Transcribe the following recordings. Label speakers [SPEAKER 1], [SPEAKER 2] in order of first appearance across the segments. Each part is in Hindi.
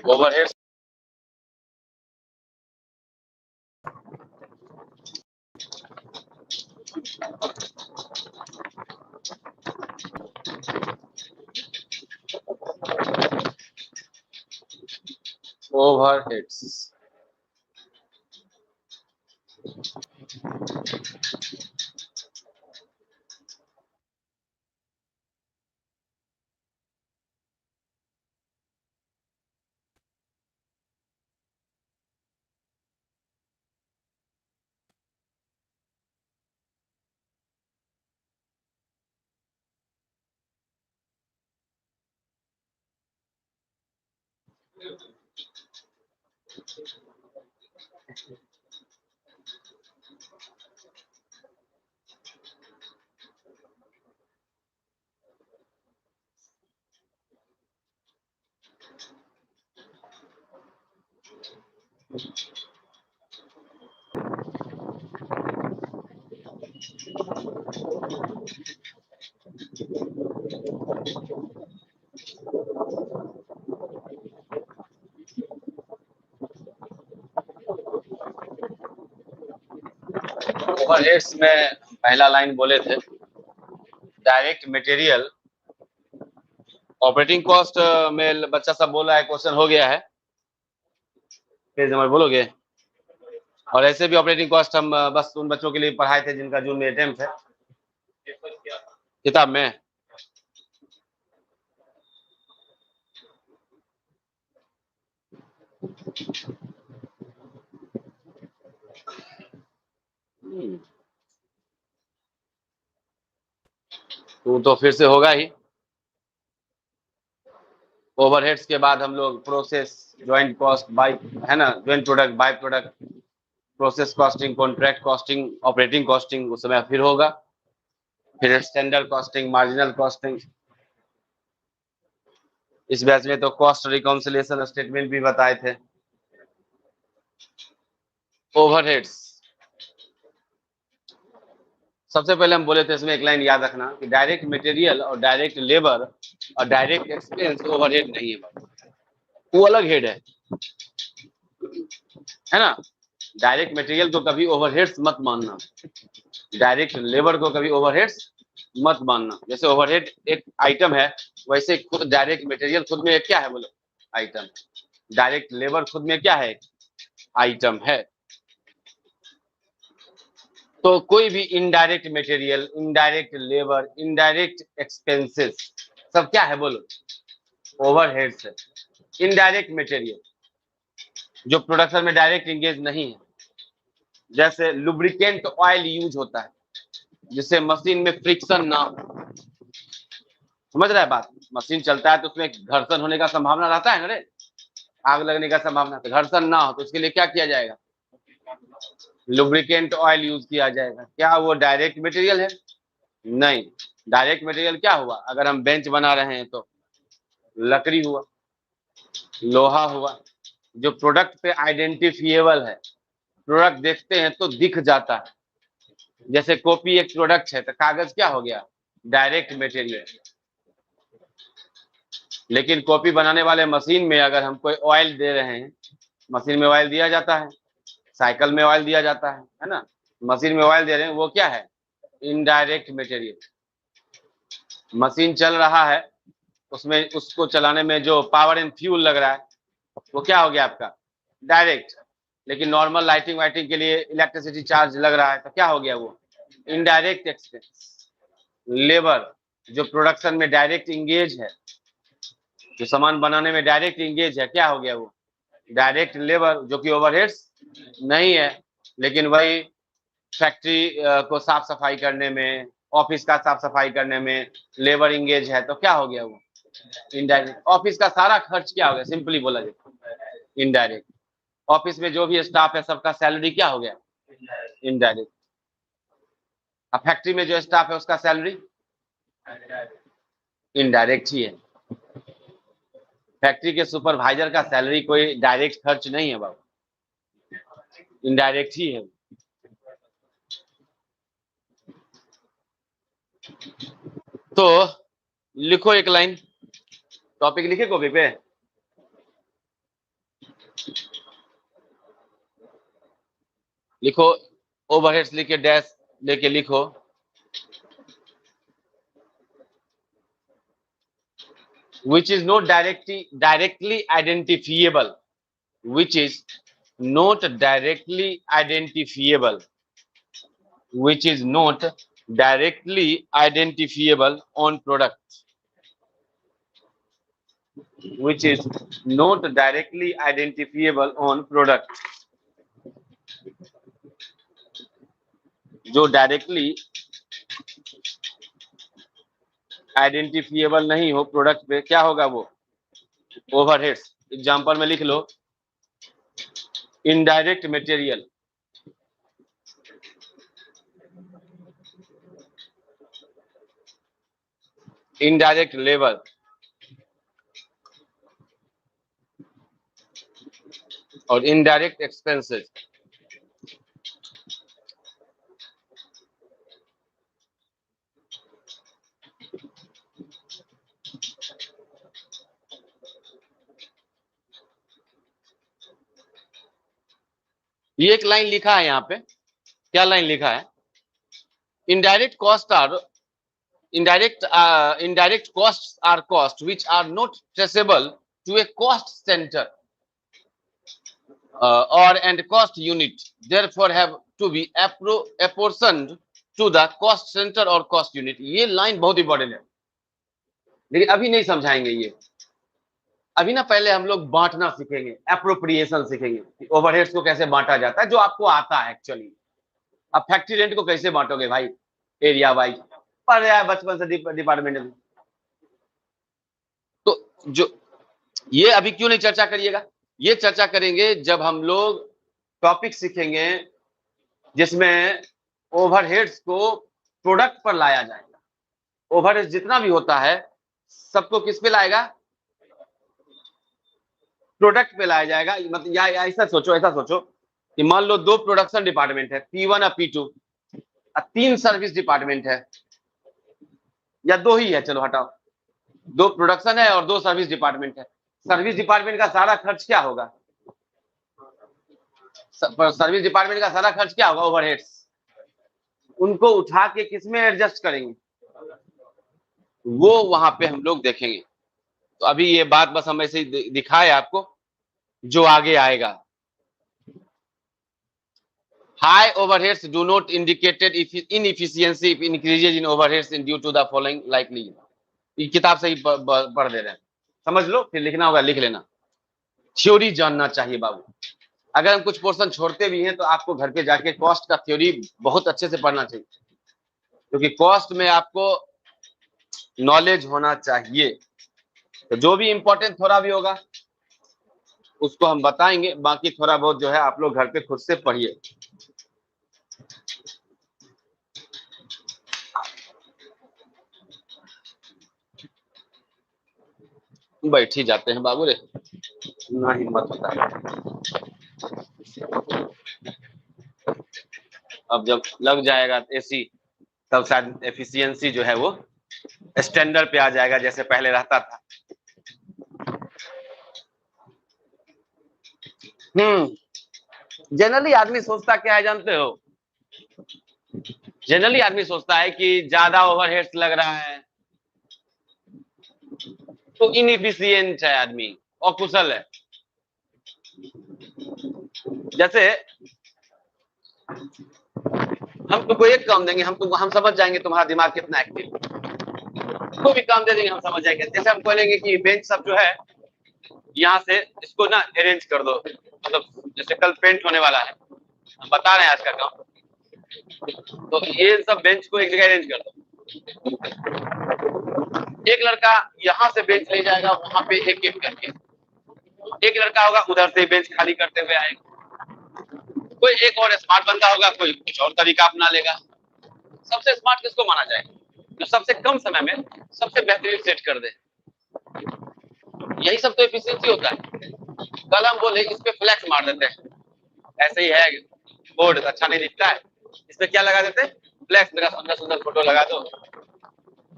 [SPEAKER 1] ओवरहेड्स ओवरहेड्स ओवरहेड्स में पहला लाइन बोले थे डायरेक्ट मटेरियल ऑपरेटिंग कॉस्ट में बच्चा सब बोल रहा है क्वेश्चन हो गया है, पेज नंबर बोलोगे। और ऐसे भी ऑपरेटिंग कॉस्ट हम बस उन बच्चों के लिए पढ़ाए थे जिनका जून में अटेम्प्ट है किताब में। तो फिर से होगा ही। ओवरहेड्स के बाद हम लोग प्रोसेस, ज्वाइंट कॉस्ट, बाय, है ना, joint product, by product, process costing, contract costing, operating costing उस समय फिर होगा, फिर स्टैंडर्ड कॉस्टिंग, मार्जिनल कॉस्टिंग। इस बैच में तो कॉस्ट रिकॉन्सिलिएशन स्टेटमेंट भी बताए थे। ओवरहेड्स सबसे पहले हम बोले थे, इसमें एक लाइन याद रखना कि डायरेक्ट मटेरियल और डायरेक्ट लेबर और डायरेक्ट एक्सपेंस ओवरहेड नहीं है, वो अलग हेड है ना। डायरेक्ट मटेरियल को कभी ओवरहेड्स मत मानना, डायरेक्ट लेबर को कभी ओवरहेड्स मत मानना। जैसे ओवरहेड एक आइटम है, वैसे खुद डायरेक्ट मटेरियल खुद में क्या है बोलो, आइटम। डायरेक्ट लेबर खुद में क्या है, आइटम है। तो कोई भी indirect material, indirect labour, indirect expenses सब क्या है बोलो, ओवरहेड्स है। इनडायरेक्ट मटेरियल जो प्रोडक्शन में डायरेक्ट इंगेज नहीं है, जैसे लुब्रिकेंट ऑयल यूज होता है जिससे मशीन में फ्रिक्शन ना हो। समझ रहा है बात, मशीन चलता है तो उसमें घर्षण होने का संभावना रहता है ना रे, आग लगने का संभावना, तो घर्षण ना हो तो उसके लिए क्या किया जाएगा, लुब्रिकेंट ऑयल यूज किया जाएगा। क्या वो डायरेक्ट मटेरियल है? नहीं। डायरेक्ट मटेरियल क्या हुआ, अगर हम बेंच बना रहे हैं तो लकड़ी हुआ, लोहा हुआ, जो प्रोडक्ट पे आइडेंटिफिएबल है, प्रोडक्ट देखते हैं तो दिख जाता है। जैसे कॉपी एक प्रोडक्ट है तो कागज क्या हो गया, डायरेक्ट मटेरियल। लेकिन कॉपी बनाने वाले मशीन में अगर हम कोई ऑयल दे रहे हैं, मशीन में ऑयल दिया जाता है, साइकिल में ऑयल दिया जाता है ना, मशीन में ऑयल दे रहे हैं, वो क्या है, इनडायरेक्ट मटेरियल। मशीन चल रहा है, उसमें उसको चलाने में जो पावर एंड फ्यूल लग रहा है वो क्या हो गया आपका, डायरेक्ट। लेकिन नॉर्मल लाइटिंग वाइटिंग के लिए इलेक्ट्रिसिटी चार्ज लग रहा है तो क्या हो गया वो, इनडायरेक्ट एक्सपेंस। लेबर जो प्रोडक्शन में डायरेक्ट इंगेज है, जो सामान बनाने में डायरेक्ट इंगेज है, क्या हो गया वो, डायरेक्ट लेबर, जो कि ओवरहेड्स नहीं है। लेकिन वही फैक्ट्री को साफ सफाई करने में, ऑफिस का साफ सफाई करने में लेबर इंगेज है तो क्या हो गया वो, इनडायरेक्ट। ऑफिस का सारा खर्च क्या हो गया, सिंपली बोला जाए इनडायरेक्ट। ऑफिस में जो भी स्टाफ है सबका सैलरी क्या हो गया, इनडायरेक्ट। अब फैक्ट्री में जो स्टाफ है उसका सैलरी इनडायरेक्ट ही है। फैक्ट्री के सुपरवाइजर का सैलरी कोई डायरेक्ट खर्च नहीं है बाबू, इनडायरेक्ट ही है। तो लिखो एक लाइन, टॉपिक लिखे कॉपी पे, लिखो, ओवरहेड्स लिखे डैश लेके लिखो, which is not directly identifiable, which is not directly identifiable, which is not directly identifiable on product, which is not directly identifiable on product, जो डायरेक्टली आइडेंटिफिएबल नहीं हो प्रोडक्ट पे, क्या होगा वो? ओवरहेड्स। एग्जांपल में लिख लो, इनडायरेक्ट मटेरियल, इनडायरेक्ट लेबर, और इनडायरेक्ट एक्सपेंसेस। ये एक लाइन लिखा है यहाँ पे, क्या लाइन लिखा है? Indirect cost are indirect costs are costs which are not traceable to a cost center or and cost unit, therefore have to be apportioned to the cost center or cost unit। ये लाइन बहुत इंपॉर्टेंट है, लेकिन अभी नहीं समझाएंगे ये। अभी ना पहले हम लोग बांटना सीखेंगे, एप्रोप्रिएशन सीखेंगे, ओवरहेड्स को कैसे बांटा जाता है, जो आपको आता है एक्चुअली। अब फैक्ट्री रेंट को कैसे बांटोगे भाई? एरिया वाइज पढ़ रहा है बचपन से डिपार्टमेंट में। तो जो ये अभी क्यों नहीं चर्चा करिएगा, ये चर्चा करेंगे जब हम लोग टॉपिक सीखेंगे जिसमें ओवरहेड्स को प्रोडक्ट पर लाया जाएगा। ओवरहेड्स जितना भी होता है सबको किस पे लाएगा? प्रोडक्ट पे लाया जाएगा। मतलब या ऐसा सोचो कि मान लो 2 प्रोडक्शन डिपार्टमेंट है, P1 और P2, और 3 सर्विस डिपार्टमेंट है, या 2 ही है, चलो हटाओ, 2 प्रोडक्शन है और 2 सर्विस डिपार्टमेंट है। सर्विस डिपार्टमेंट का सारा खर्च क्या होगा? सर्विस डिपार्टमेंट का सारा खर्च क्या होगा? ओवरहेड्स। उनको उठा के किस में एडजस्ट करेंगे, वो वहां पे हम लोग देखेंगे। तो अभी ये बात बस हम ऐसे ही दिखाए आपको, जो आगे आएगा। High overheads do not indicate inefficiency if increases in overheads in due to the following likely। ये किताब से ही पढ़ दे रहे हैं, समझ लो, फिर लिखना होगा लिख लेना। थ्योरी जानना चाहिए बाबू। अगर हम कुछ पोर्शन छोड़ते भी हैं तो आपको घर पे जाके कॉस्ट का थ्योरी बहुत अच्छे से पढ़ना चाहिए, क्योंकि कॉस्ट में आपको नॉलेज होना चाहिए। तो जो भी इंपॉर्टेंट थोड़ा भी होगा उसको हम बताएंगे, बाकी थोड़ा बहुत जो है आप लोग घर पे खुद से पढ़िए। बैठ ही जाते हैं बाबू रे, ना हिम्मत होता है। अब जब लग जाएगा एसी तब शायद एफिशिएंसी जो है वो स्टैंडर्ड पे आ जाएगा जैसे पहले रहता था। जनरली आदमी सोचता क्या है जानते हो? जनरली आदमी सोचता है कि ज्यादा ओवरहेड्स लग रहा है तो इनएफिशिएंट है आदमी, अकुशल है। जैसे हम तुमको एक काम देंगे, हम समझ जाएंगे तुम्हारा दिमाग कितना एक्टिव। कोई भी काम दे देंगे हम समझ जाएंगे। जैसे हम बोलेंगे कि बेंच सब जो है यहाँ से इसको ना अरेंज कर दो, मतलब जैसे कल पेंट होने वाला है, हम बता रहे हैं आज का काम, तो ये सब बेंच को एक जगह अरेंज कर दो। एक लड़का यहाँ से बेंच ले जाएगा वहां पे एक एक करके, एक लड़का होगा उधर से बेंच खाली करते हुए आएगा, कोई एक और स्मार्ट बंदा होगा, कोई कुछ और तरीका अपना लेगा। सबसे स्मार्ट किसको माना जाएगा? जो सबसे कम समय में सबसे बेहतरीन सेट कर दे। यही सब तो एफिशिएंसी होता है। कल हम बोले इस पे फ्लैक्स मार देते हैं, ऐसे ही है, बोर्ड अच्छा नहीं दिखता है, इस पे क्या लगा देते हैं? फ्लैक्स लगा, सुंदर सुंदर फोटो लगा दो,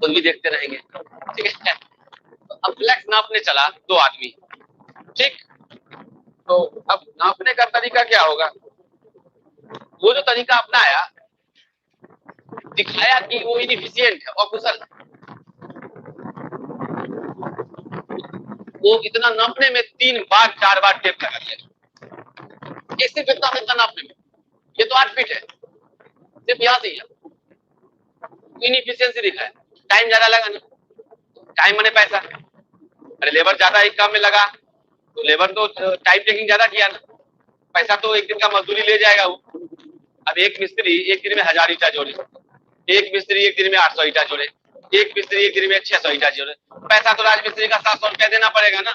[SPEAKER 1] खुद भी देखते रहेंगे, ठीक है। तो अब फ्लैक्स नापने चला 2 आदमी, ठीक, तो अब नापने का तरीका क्या होगा? वो जो तरीका अपनाया, दिखाया कि वो इनएफिशिएंट है, अकुशल। वो इतना नापने में 3 बार 4 बार टेप लगा दिया, ये सिर्फ इतना नापने में। ये तो 8 फीट है, सिर्फ यहाँ से ही इनएफिशिएंसी दिखाया। टाइम ज्यादा लगा ना, टाइम माने पैसा। अरे लेबर ज्यादा एक काम में लगा तो लेबर तो टाइम टेकिंग ज्यादा किया ना, पैसा तो एक दिन का मजदूरी ले जाएगा वो। अब एक मिस्त्री एक दिन में 1000 ईटा जोड़े, एक मिस्त्री एक दिन में 800 ईटा जोड़े, एक मिस्त्री एक दिन में 600 ईटा जोड़े, पैसा तो राजमिस्त्री का 700 रुपया देना पड़ेगा ना।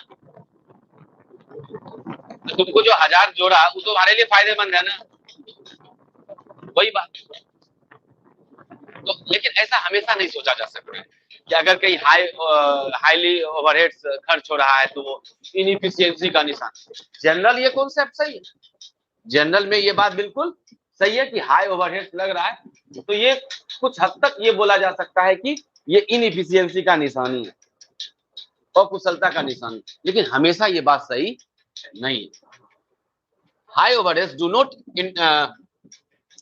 [SPEAKER 1] तो तुमको जो 1000 जोड़ा वो तो तुम्हारे लिए फायदेमंद है ना, वही बात। तो लेकिन ऐसा हमेशा नहीं सोचा जा सकता कि अगर कहीं हाईली ओवरहेड्स खर्च हो रहा है तो वो इनएफिशिएंसी का निशान। जनरल ये कॉन्सेप्ट सही है, जनरल में ये बात बिल्कुल सही है कि हाई ओवरहेड्स लग रहा है तो ये कुछ हद तक ये बोला जा सकता है कि ये इनएफिशिएंसी का निशानी है, अकुशलता का निशानी। लेकिन हमेशा ये बात सही नहीं है। High overheads do not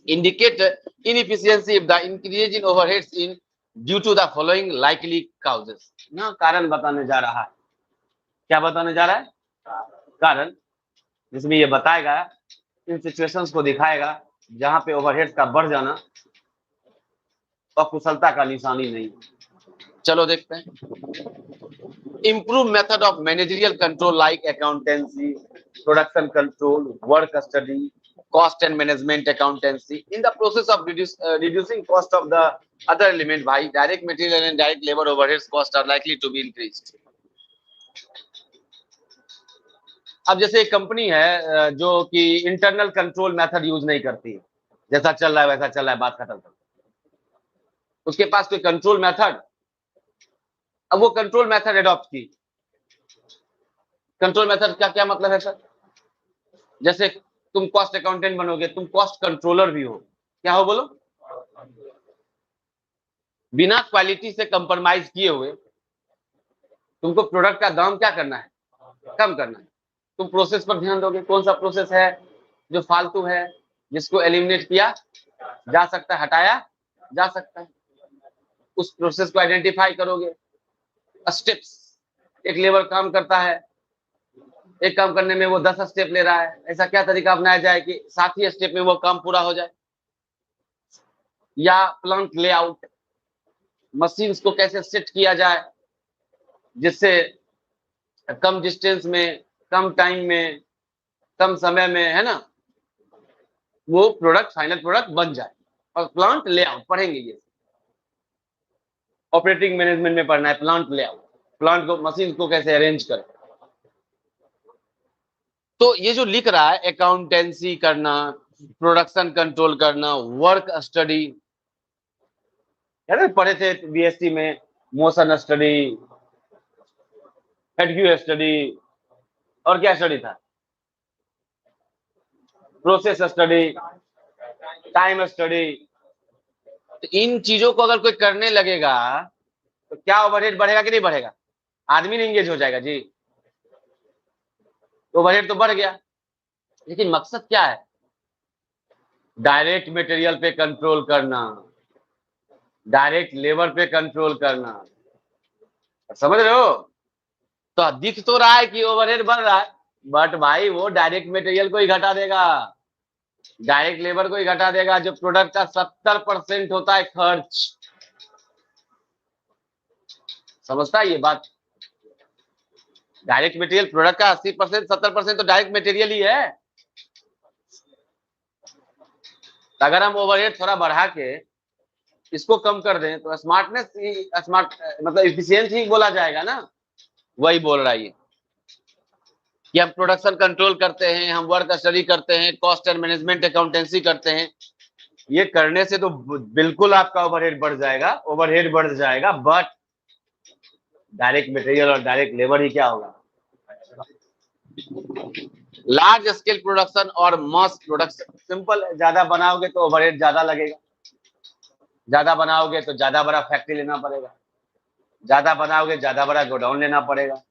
[SPEAKER 1] indicate inefficiency if the increase in overheads in due to the following likely causes। ना कारण बताने जा रहा है, क्या बताने जा रहा है? कारण, जिसमें ये बताएगा, इन सिचुएशंस को दिखाएगा जहां पे ओवरहेड्स का बढ़ जाना अकुशलता का निशानी नहीं। चलो देखते हैं। Improve method of managerial control like accountancy, production control, work study, cost and management accountancy. In the process of reducing cost of the other element, by direct material and direct labor overheads cost are likely to be increased। अब जैसे एक कंपनी है जो कि इंटरनल कंट्रोल मेथड यूज नहीं करती है, जैसा चल रहा है वैसा चल रहा है, बात खत्म कर, उसके पास कोई कंट्रोल मेथड, अब वो कंट्रोल मेथड एडॉप्ट की। कंट्रोल मेथड का क्या मतलब है सर? जैसे तुम कॉस्ट अकाउंटेंट बनोगे, तुम कॉस्ट कंट्रोलर भी हो, क्या हो बोलो? बिना क्वालिटी से कंप्रोमाइज किए हुए तुमको प्रोडक्ट का दाम क्या करना है? कम करना है। तुम प्रोसेस पर ध्यान दोगे, कौन सा प्रोसेस है जो फालतू है, जिसको एलिमिनेट किया जा सकता है, हटाया जा सकता है, उस प्रोसेस को आइडेंटिफाई करोगे। स्टेप्स, एक लेबर काम करता है, एक काम करने में वो 10 स्टेप ले रहा है, ऐसा क्या तरीका अपनाया जाए कि 7 ही स्टेप में वो काम पूरा हो जाए? या प्लांट लेआउट, मशीन्स को कैसे सेट किया जाए जिससे कम डिस्टेंस में, कम टाइम में, कम समय में, है ना, वो प्रोडक्ट, फाइनल प्रोडक्ट बन जाए। और प्लांट लेआउट पढ़ेंगे, ये ऑपरेटिंग मैनेजमेंट में पढ़ना है। प्लांट लेआउट, प्लांट को, मशीन को कैसे अरेंज करें। तो ये जो लिख रहा है, अकाउंटेंसी करना, प्रोडक्शन कंट्रोल करना, वर्क स्टडी, पढ़े थे बीएससी में, मोशन स्टडी, हेडव्यू स्टडी, और क्या स्टडी था? Process study, time study. तो इन चीजों को अगर कोई करने लगेगा तो क्या ओवरहेड बढ़ेगा कि नहीं बढ़ेगा? आदमी नहीं एंगेज हो जाएगा जी, ओवरहेड तो बढ़ गया। लेकिन मकसद क्या है? डायरेक्ट मटेरियल पे कंट्रोल करना, डायरेक्ट लेबर पे कंट्रोल करना, समझ रहे हो? तो दिख तो रहा है कि ओवरहेड बढ़ रहा है, बट भाई वो डायरेक्ट मटेरियल को ही घटा देगा, डायरेक्ट लेबर को ही घटा देगा, जो प्रोडक्ट का 70% होता है खर्च। समझता है ये बात? डायरेक्ट मटेरियल प्रोडक्ट का 80%, 70% तो डायरेक्ट मटेरियल ही है। तो अगर हम ओवरहेड थोड़ा बढ़ा के इसको कम कर दें तो स्मार्टनेस ही, स्मार्ट मतलब इफिशिएंसी ही बोला जाएगा ना। वही बोल रहा है ये कि हम प्रोडक्शन कंट्रोल करते हैं, हम वर्क स्टडी करते हैं, कॉस्ट एंड मैनेजमेंट अकाउंटेंसी करते हैं। ये करने से तो बिल्कुल आपका ओवरहेड बढ़ जाएगा, ओवरहेड बढ़ जाएगा, बट डायरेक्ट मटेरियल और डायरेक्ट लेबर ही क्या होगा? लार्ज स्केल प्रोडक्शन और मास प्रोडक्शन। सिंपल, ज्यादा बनाओगे तो ओवरहेड ज्यादा लगेगा, ज्यादा बनाओगे तो ज्यादा बड़ा फैक्ट्री लेना पड़ेगा, ज्यादा बनाओगे ज्यादा बड़ा गोडाउन लेना पड़ेगा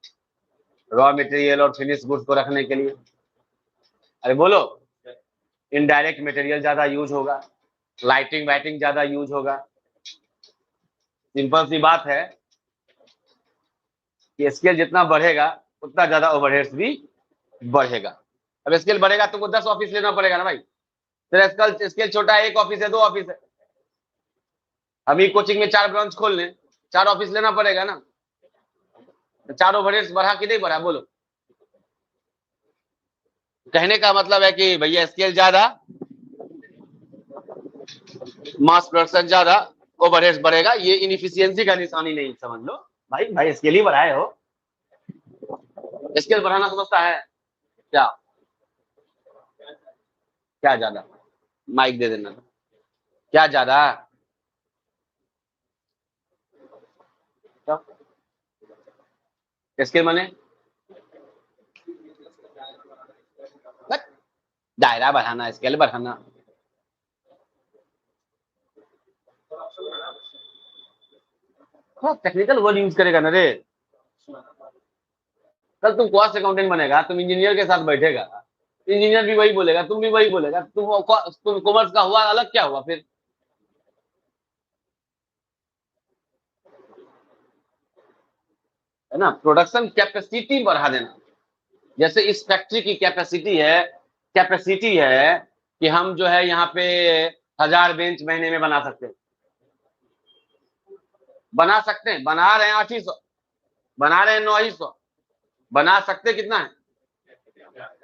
[SPEAKER 1] रॉ मटेरियल और फिनिश गुड्स को रखने के लिए। अरे बोलो, इनडायरेक्ट मटेरियल ज्यादा यूज होगा, लाइटिंग वाइटिंग ज्यादा यूज होगा। सिंपल सी बात है कि स्केल जितना बढ़ेगा उतना ज्यादा ओवरहेड्स भी बढ़ेगा। अब स्केल बढ़ेगा तुमको 10 ऑफिस लेना पड़ेगा ना भाई, तेरा स्केल छोटा है, 1 ऑफिस है, 2 ऑफिस है। अभी कोचिंग में 4 ब्रांच खोल लें, 4 ऑफिस लेना पड़ेगा ना, 4 ओवरहेड्स बढ़ा कि नहीं बढ़ा बोलो। कहने का मतलब है कि भैया स्केल ज्यादा, मास प्रोडक्शन ज्यादा, ओवरहेड्स बढ़ेगा, ये इनएफिशिएंसी का निशानी नहीं समझ लो भाई। भाई स्केल ही बढ़ाए हो, स्केल बढ़ाना समझता है क्या? क्या ज्यादा? माइक दे देना। क्या ज्यादा? स्केल माने दायरा बढ़ाना, स्केल बढ़ाना। टेक्निकल वर्ड यूज करेगा ना रे। कल तुम कॉस्ट अकाउंटेंट बनेगा, तुम इंजीनियर के साथ बैठेगा, इंजीनियर भी वही बोलेगा, तुम भी वही बोलेगा, तुम कॉमर्स का हुआ अलग, क्या हुआ फिर? है ना, प्रोडक्शन कैपेसिटी बढ़ा देना। जैसे इस फैक्ट्री की कैपेसिटी है कि हम जो है यहाँ पे 1000 बेंच महीने में बना सकते हैं, बना रहे हैं 800, बना रहे हैं 900, बना सकते कितना है?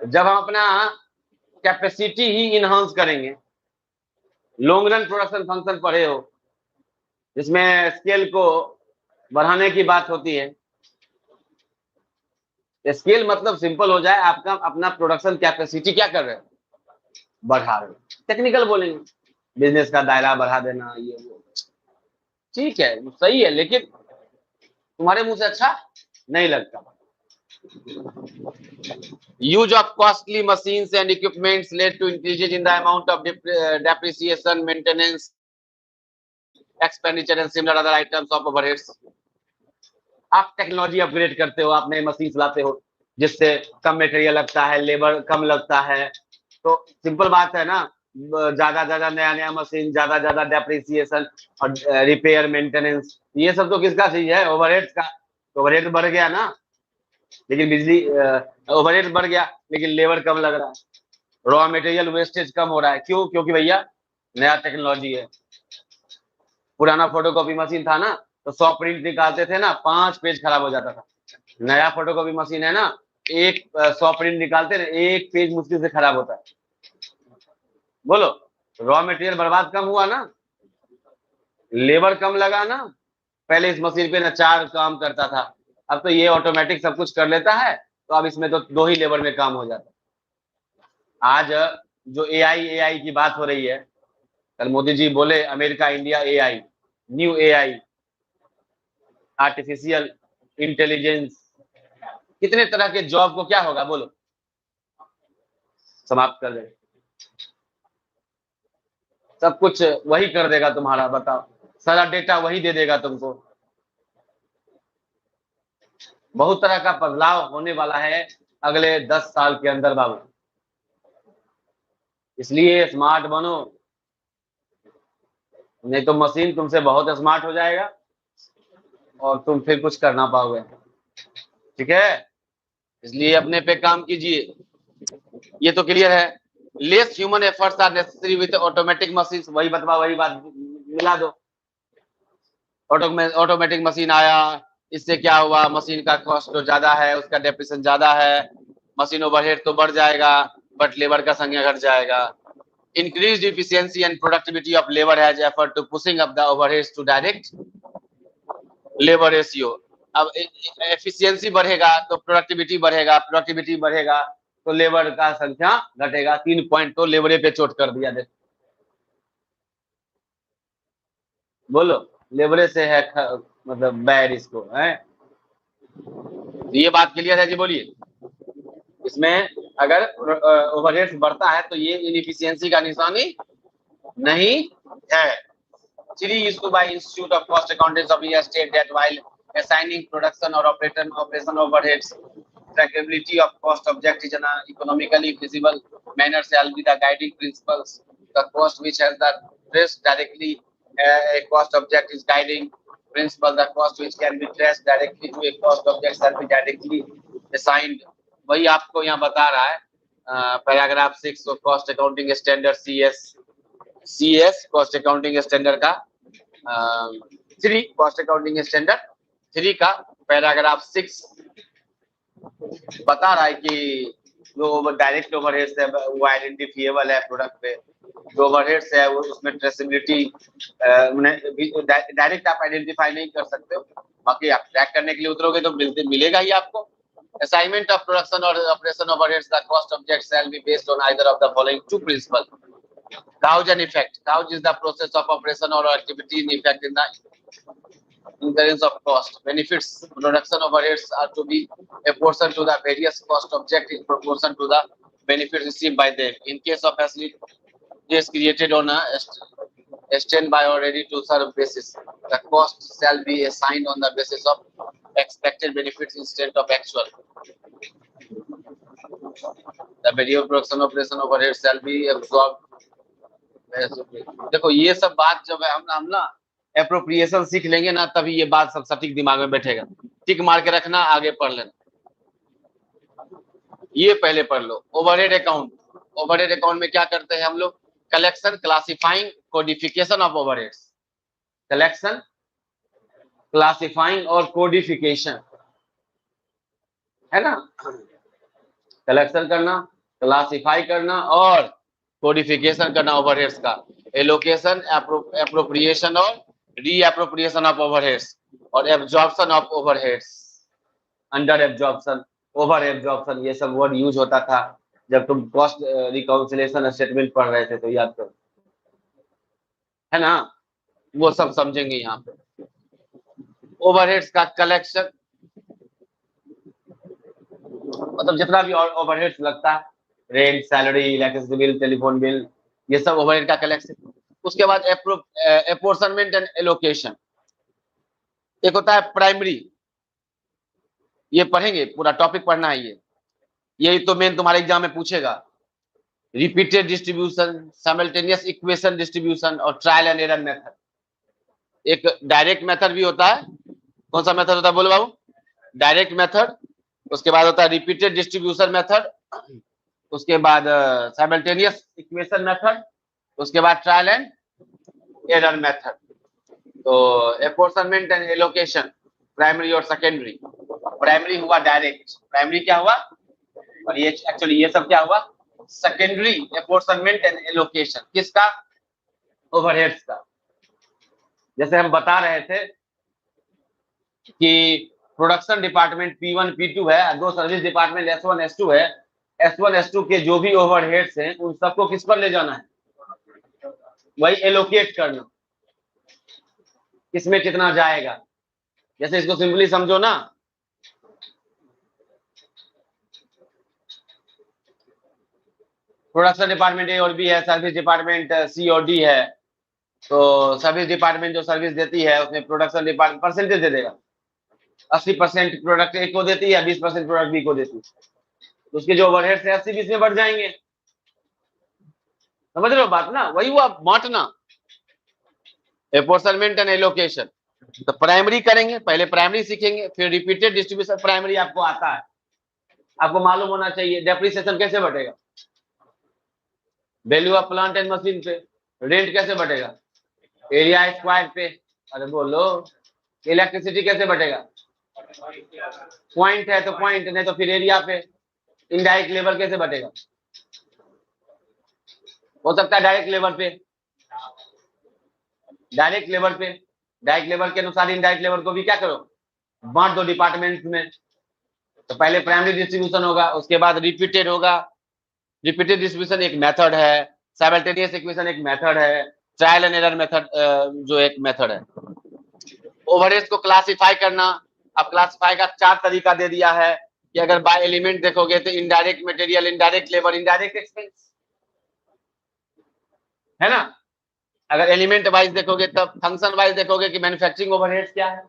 [SPEAKER 1] जब हम अपना कैपेसिटी ही इनहांस करेंगे। लॉन्ग रन प्रोडक्शन फंक्शन पढ़े हो, जिसमें स्केल को बढ़ाने की बात होती है। स्केल मतलब सिंपल हो जाए, आपका अपना प्रोडक्शन कैपेसिटी क्या कर रहे हो? बढ़ा रहे हो। टेक्निकल बोलेंगे बिजनेस का दायरा बढ़ा देना, ये वो ठीक है, सही है, लेकिन तुम्हारे मुंह से अच्छा नहीं लगता। Use of costly machines and equipments led to increases in the amount of depreciation, maintenance expenditure and similar other items of overheads. आप टेक्नोलॉजी अपग्रेड करते हो, आप नए मशीन लाते हो जिससे कम मटेरियल लगता है, लेबर कम लगता है, तो सिंपल बात है ना, ज्यादा नया मशीन, ज्यादा डेप्रिसिएशन और रिपेयर मेंटेनेंस, ये सब तो किसका चीज है? ओवरहेड्स का। ओवरहेड बढ़ गया ना, लेकिन बिजली ओवरहेड बढ़ गया लेकिन लेबर कम लग रहा है, रॉ मटेरियल वेस्टेज कम हो रहा है। क्यों? क्योंकि भैया नया टेक्नोलॉजी है। पुराना फोटोकॉपी मशीन था ना, तो 100 प्रिंट निकालते थे ना, 5 पेज खराब हो जाता था। नया फोटोकॉपी मशीन है ना, 100 प्रिंट निकालते ना, 1 पेज मुश्किल से खराब होता है। बोलो, रॉ मटेरियल बर्बाद कम हुआ ना, लेबर कम लगा ना। पहले इस मशीन पे ना 4 काम करता था, अब तो ये ऑटोमेटिक सब कुछ कर लेता है, तो अब इसमें तो 2 ही लेबर में काम हो जाता है। आज जो एआई की बात हो रही है, कल मोदी जी बोले America India AI, new AI, artificial intelligence, कितने तरह के जॉब को क्या होगा बोलो, समाप्त कर देगा। सब कुछ वही कर देगा तुम्हारा, बताओ, सारा डेटा वही दे देगा तुमको। बहुत तरह का बदलाव होने वाला है अगले 10 साल के अंदर बाबू, इसलिए स्मार्ट बनो, नहीं तो मशीन तुमसे बहुत स्मार्ट हो जाएगा और तुम फिर कुछ कर ना पाओगे। ठीक है, इसलिए अपने पे काम कीजिए। ये तो क्लियर है। Less human efforts are necessary with automatic machine, वही वही बात मिला दो। ऑटोमेटिक मशीन आया, इससे क्या हुआ? मशीन का कॉस्ट तो ज्यादा है, उसका डेप्रिसिएशन ज्यादा है, मशीन ओवरहेड तो बढ़ जाएगा, बट लेबर का संख्या घट जाएगा। Increased efficiency and productivity of labor has effort to pushing up the overheads to direct labor ratio। अब एफिशिएंसी बढ़ेगा तो प्रोडक्टिविटी बढ़ेगा तो लेबर का संख्या घटेगा। 3 पॉइंट तो लेबरे पे चोट कर दिया। देख बोलो, लेबरे से है मतलब बैड इसको है। ये बात क्लियर है जी? बोलिए। इसमें अगर ओवरहेड्स बढ़ता है तो ये इनएफिशिएंसी का निशानी नहीं है। Chile used to buy Institute of Cost Accountants of India state that while assigning production or operation overheads, trackability of cost object is an economically feasible manner shall be the guiding principles. The cost which has the traced directly a cost object is guiding principle. The cost which can be traced directly to a cost object shall be directly assigned. वही आपको यहाँ बता रहा है paragraph 6 cost accounting standard CS cost accounting standard का 3 कॉस्ट अकाउंटिंग स्टैंडर्ड 3 का पैराग्राफ 6 बता रहा है कि जो डायरेक्ट ओवरहेड्स है वो आइडेंटिफिएबल है प्रोडक्ट पे, जो ओवरहेड्स है वो उसमें ट्रेसेबिलिटी डायरेक्ट आप आइडेंटिफाई नहीं कर सकते हो, बाकी आप ट्रैक करने के लिए उतरोगे तो मिलेगा ही आपको। Assignment of production or operation overheads, the cost object shall be based on either of the following two principles. Cause and effect. Cause is the process of operation or activity in effect in the incurrence of cost. Benefits, production overheads are to be apportioned to the various cost object in proportion to the benefits received by them. In case of facility is created on a standby or ready to serve basis, the cost shall be assigned on the basis of expected benefits instead of actual. The video production operation overhead shall be absorbed. देखो ये सब बात जब हम ना एप्रोप्रिएशन सीख लेंगे ना तभी ये बात सब सटीक दिमाग में बैठेगा। टिक मार के रखना, आगे पढ़ लेना। ये पहले पढ़ लो। ओवरहेड अकाउंट, ओवरहेड अकाउंट में क्या करते हैं हम लोग? Collection, classifying, codification of overheads. Collection, classifying और कोडिफिकेशन, है ना? कलेक्शन करना, क्लासिफाई करना और कोडिफिकेशन करना ओवरहेड्स का। एलोकेशन, एप्रोप्रिएशन और रीएप्रोप्रिएशन ऑफ ओवरहेड्स और absorption of overheads, under absorption, over absorption, ये सब वर्ड यूज होता था जब तुम कॉस्ट रिकॉन्सिलेशन स्टेटमेंट पढ़ रहे थे, तो याद करो, है ना? वो सब समझेंगे यहाँ पे। ओवरहेड्स का कलेक्शन मतलब जितना भी ओवरहेड्स लगता है, rent, salary, electricity bill, telephone bill, ये सब ओवरहेड का कलेक्शन। उसके बाद एपोर्शनमेंट एंड एलोकेशन। एक होता है प्राइमरी, ये पढ़ेंगे, पूरा टॉपिक पढ़ना है यही तो मेन तुम्हारे एग्जाम में पूछेगा। Repeated distribution, simultaneous equation distribution और ट्रायल एंड एरर मेथड। एक डायरेक्ट मेथड भी होता है। कौन सा मेथड होता है बोलो बाबू? Direct method. उसके बाद होता है रिपीटेड डिस्ट्रीब्यूशन मेथड, उसके बाद साइमल्टेनियस इक्वेशन मेथड, उसके बाद ट्रायल एंड एरर मेथड। तो एपोर्शनमेंट एंड एलोकेशन, प्राइमरी और सेकेंडरी। प्राइमरी हुआ डायरेक्ट, प्राइमरी क्या हुआ, और ये एक्चुअली ये सब क्या हुआ? Secondary apportionment and allocation. किसका? ओवरहेड्स का। जैसे हम बता रहे थे कि प्रोडक्शन डिपार्टमेंट P1 P2 है, दो सर्विस डिपार्टमेंट S1 S2 है। S1 S2 के जो भी ओवरहेड्स हैं उन सबको किस पर ले जाना है? वही एलोकेट करना, किसमें कितना जाएगा। जैसे इसको सिंपली समझो ना, प्रोडक्शन डिपार्टमेंट A और B है, सर्विस डिपार्टमेंट C और D है। तो सर्विस डिपार्टमेंट जो सर्विस देती है उसमें प्रोडक्शन डिपार्टमेंट परसेंटेज दे देगा। 80% प्रोडक्ट A को देती है, 20% प्रोडक्ट B को देती है, तो उसके जो ओवरहेड्स है 80-20 में बढ़ जाएंगे। समझ रहे हो बात ना? वही हुआ बांटना, एपोर्शनमेंट एंड एलोकेशन। तो प्राइमरी करेंगे, पहले प्राइमरी सीखेंगे, फिर रिपीटेड डिस्ट्रीब्यूशन। प्राइमरी आपको आता है, आपको मालूम होना चाहिए। डेप्रिसिएशन कैसे बढ़ेगा? Value of plant and machine पे। रेंट कैसे बढ़ेगा? एरिया स्क्वायर पे। अरे बोलो। इलेक्ट्रिसिटी कैसे बढ़ेगा? पॉइंट है तो पॉइंट, नहीं तो फिर एरिया पे। इनडायरेक्ट लेबर कैसे बढ़ेगा? हो सकता है डायरेक्ट लेबर पे, डायरेक्ट लेबर पे। डायरेक्ट लेबर के अनुसार इनडायरेक्ट लेबर को भी क्या करो? बांट दो डिपार्टमेंट में। तो पहले प्राइमरी डिस्ट्रीब्यूशन होगा, उसके बाद रिपीटेड होगा। रिपीटेड डिस्ट्रीब्यूशन एक मेथड है, साइमल्टेनियस इक्वेशन एक मेथड है, ट्रायल एंड एरर मेथड जो एक मेथड है। ओवरहेड्स को क्लासिफाई करना, अब क्लासिफाई का 4 तरीका दे दिया है कि अगर बाय एलिमेंट देखोगे तो indirect material, indirect labour, indirect expense, है ना? अगर एलिमेंट वाइज देखोगे तब फंक्शन वाइज देखोगे कि मैन्युफैक्चरिंग ओवरहेड्स क्या है,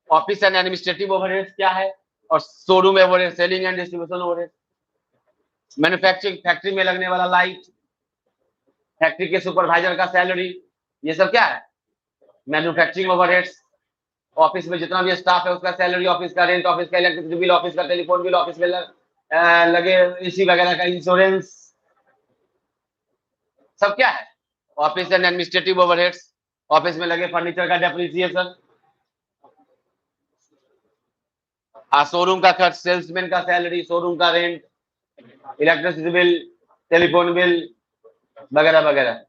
[SPEAKER 1] ऑफिस एंड एडमिनिस्ट्रेटिव ओवरहेड्स क्या है, और showroom overhead, selling and distribution overhead. Manufacturing factory में लगने वाला लाइट, फैक्ट्री के सुपरवाइजर का सैलरी, ये सब क्या है? Manufacturing overheads. ऑफिस में जितना भी स्टाफ है उसका सैलरी, ऑफिस का रेंट, ऑफिस का इलेक्ट्रिसिटी बिल, ऑफिस का टेलीफोन बिल, ऑफिस में लगे एसी वगैरह का इंश्योरेंस, सब क्या है? Office and administrative overheads. Office में लगे फर्नीचर का डेप्रिसिएशन, शोरूम का खर्च, सेल्समैन का सैलरी, शोरूम का rent, electricity bill, telephone bill वगैरह वगैरह।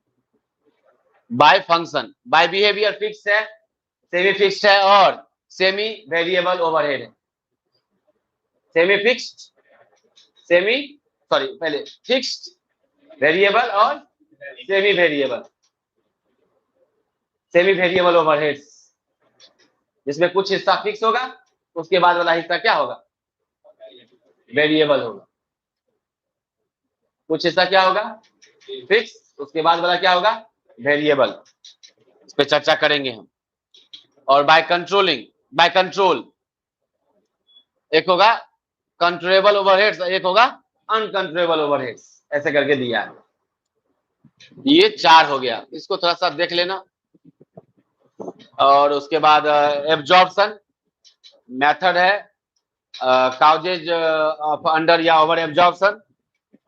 [SPEAKER 1] By function, by behaviour fix है, सेमी फिक्स्ड है और सेमी वेरिएबल ओवरहेड है। सेमी फिक्स्ड, सेमी सॉरी पहले फिक्स्ड, वेरिएबल और semi variable. Semi variable overheads, जिसमें कुछ हिस्सा फिक्स होगा, उसके बाद वाला हिस्सा क्या होगा? वेरिएबल होगा। कुछ हिस्सा क्या होगा? फिक्स, उसके बाद वाला क्या होगा? वेरिएबल। इस पे चर्चा करेंगे हम। और बाय कंट्रोलिंग, बाय कंट्रोल, एक होगा कंट्रोलेबल ओवरहेड्स, एक होगा अनकंट्रोलेबल ओवरहेड्स, ऐसे करके दिया है। ये 4 हो गया, इसको थोड़ा सा देख लेना। और उसके बाद एब्जॉर्प्शन मेथड है, काउजेज ऑफ अंडर या ओवर एब्जॉर्प्शन,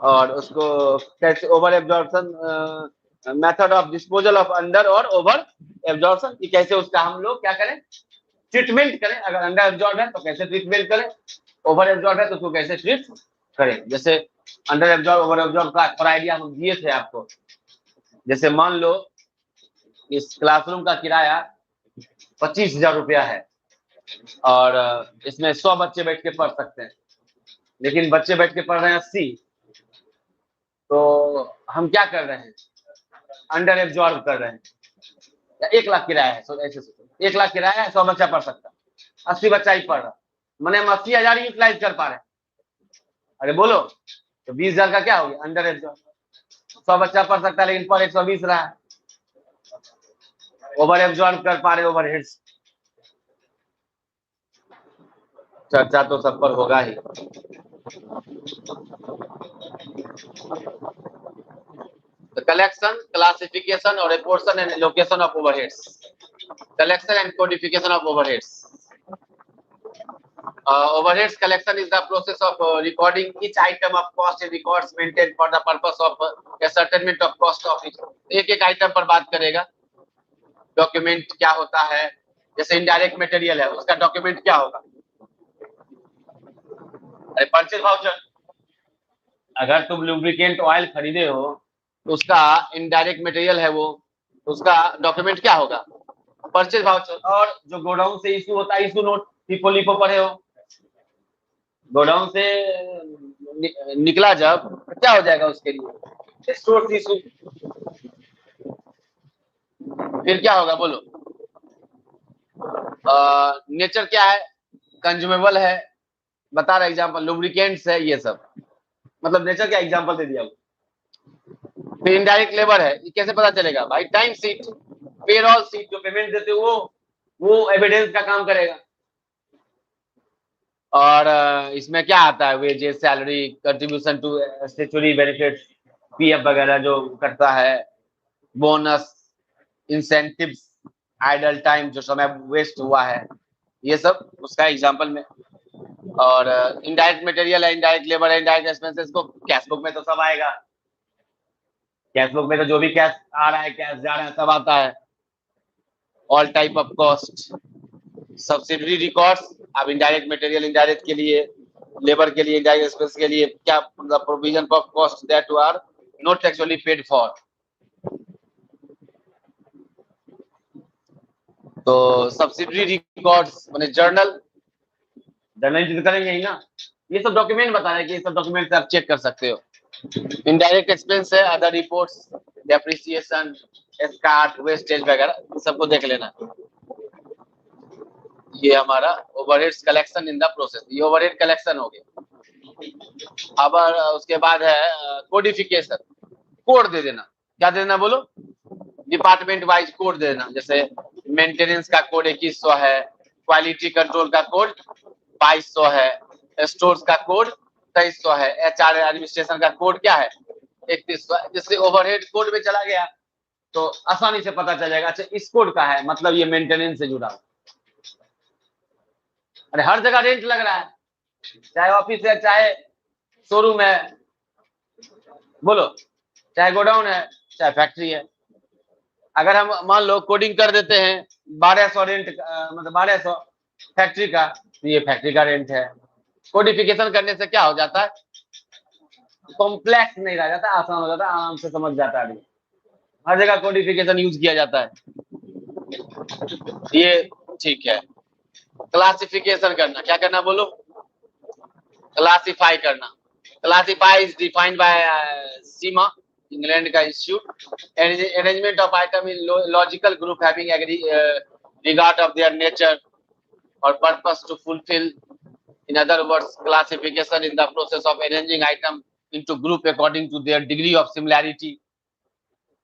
[SPEAKER 1] और उसको कैसे over absorption method of disposal of under और ओवर एब्जॉर्प्शन, कि कैसे उसका हम लोग क्या करें? ट्रीटमेंट करें। अगर अंडर एब्जॉर्ब है तो कैसे ट्रीटमेंट करें, ओवर एब्जॉर्ब है तो उसको कैसे ट्रीट करें। जैसे अंडर एब्जॉर्ब ओवर एब्जॉर्ब का थोड़ा आइडिया हम दिए थे आपको। जैसे मान लो इस क्लासरूम का किराया 25,000 रुपया है और इसमें 100 बच्चे बैठ के पढ़ सकते हैं, लेकिन बच्चे बैठ के पढ़ रहे हैं 80, तो हम क्या कर रहे हैं? अंडर एब्जॉर्ब कर रहे हैं। या 1 लाख किराया है, ऐसे सोचो 1 लाख किराया है, 100 बच्चा पढ़ सकता है, 80 बच्चा ही पढ़ रहा, मैंने हम 80,000 यूटिलाइज कर पा रहे हैं। अरे बोलो, तो 20,000 का क्या हो गया? Under absorb. 100 बच्चा पढ़ सकता है लेकिन पर 120 रहा है, ओवर एब्जॉर्ब कर पा रहे ओवरहेड्स। चर्चा तो सब पर होगा ही। The collection, classification or apportion and allocation of overheads. Collection and codification of overheads. Overheads collection is the process of recording each item of cost in records maintained for the purpose of ascertainment of cost of each. एक एक आइटम पर बात करेगा। डॉक्यूमेंट क्या होता है? जैसे इनडायरेक्ट मटेरियल है, उसका डॉक्यूमेंट क्या होगा? अरे परचेज वाउचर। अगर तुम लुब्रिकेंट ऑयल खरीदे हो तो उसका इनडायरेक्ट मटेरियल है वो, उसका डॉक्यूमेंट क्या होगा? Purchase voucher. और जो गोडाउन से इशू होता है, इशू नोट, लिपो लिपो पढ़े हो, गोडाउन से निकला जब क्या हो जाएगा उसके लिए? Store issue. फिर क्या होगा बोलो? नेचर क्या है? कंज्यूमेबल है, बता रहा एग्जांपल, लुब्रिकेंट्स है, ये सब मतलब नेचर क्या एग्जांपल दे दिया। फिर इनडायरेक्ट लेबर है, ये कैसे पता चलेगा भाई? टाइम शीट, पेरोल शीट, जो पेमेंट देते हो वो एविडेंस का काम करेगा। और इसमें क्या आता है? Wages, salary, contribution to statutory benefits, PF वगैरह जो करता है, बोनस, इंसेंटिव्स, आइडल टाइम, जो समय वेस्ट हुआ है, ये सब उसका एग्जांपल में। और इनडायरेक्ट मटेरियल है, इनडायरेक्ट लेबर है, इनडायरेक्ट एक्सपेंसेस को कैश बुक में तो सब आएगा। कैश बुक में तो जो भी कैश आ रहा है, कैश जा रहा है, सब आता है। All type of cost, subsidiary records. अब इनडायरेक्ट मटेरियल, इनडायरेक्ट के लिए, लेबर के लिए, इनडायरेक्ट एक्सपेंस के लिए क्या provision for cost that are not actually paid for. तो सब्सिडरी रिकॉर्ड्स माने जर्नल करेंगे ही ना, ये सब डॉक्यूमेंट बता रहे हैं कि ये सब डॉक्यूमेंट से आप चेक कर सकते हो। इनडायरेक्ट एक्सपेंस है, other reports, depreciation, scrap, wastage वगैरह, सबको देख लेना। ये हमारा overheads collection in the process, ये ओवरहेड कलेक्शन हो गया। अब उसके बाद है कोडिफिकेशन, कोड दे देना। क्या दे देना बोलो? डिपार्टमेंट वाइज कोड दे देना। जैसे मेंटेनेंस का कोड 2100 है, क्वालिटी कंट्रोल का कोड 2200 है, स्टोर्स का कोड 2300 है। HR एडमिनिस्ट्रेशन का कोड क्या है? 3100। जिससे ओवरहेड कोड में चला गया तो आसानी से पता चल जाएगा। अच्छा, इस कोड का है, मतलब ये मेंटेनेंस से जुड़ा। अरे हर जगह रेंट लग रहा है, चाहे ऑफिस है, चाहे शोरूम है, बोलो, चाहे गोडाउन है, चाहे फैक्ट्री है। अगर हम मान लो कोडिंग कर देते हैं 1200 रेंट, मतलब 1200 फैक्ट्री का, तो ये फैक्ट्री का रेंट है। कोडिफिकेशन करने से क्या हो जाता है? कॉम्प्लेक्स नहीं रह जाता, आसान हो जाता है, आराम से समझ जाता है। हर जगह कोडिफिकेशन यूज किया जाता है। ये ठीक है। क्लासिफिकेशन करना, क्या करना बोलो? क्लासिफाई करना। Classify is defined by CIMA, England का institute. Arrangement of item in logical group having regard of their nature और purpose to fulfil, in other words, classification is the process of arranging item into group according to their degree of similarity.